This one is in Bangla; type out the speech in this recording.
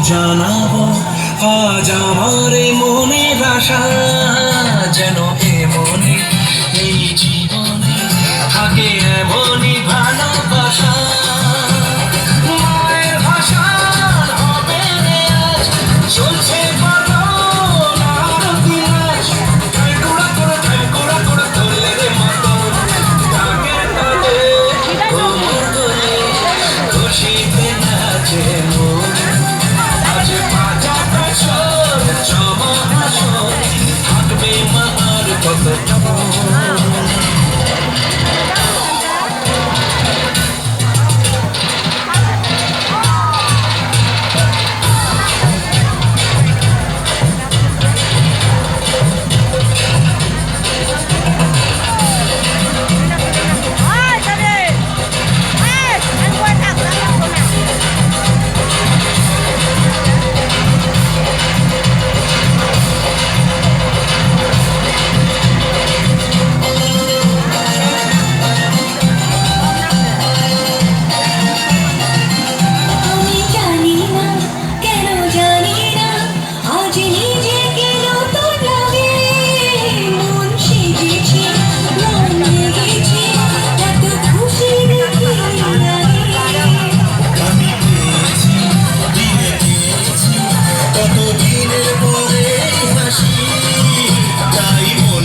জানাবো আজ আমার এই মনের আশা, যেন এমনি এই জীবনে থাকে এমনই ভালোবাসা। মায়ের ভাষা হবে রে আজ, চলছে বাদন আরতি নাচ, ঠাকুরা করে ধরলে রে মতন, ঢাকে তালে কোমর দোলে, খুশিতে নাচে মন। আজ পাঁচা বছর জমা আসর, থাকবে মার কত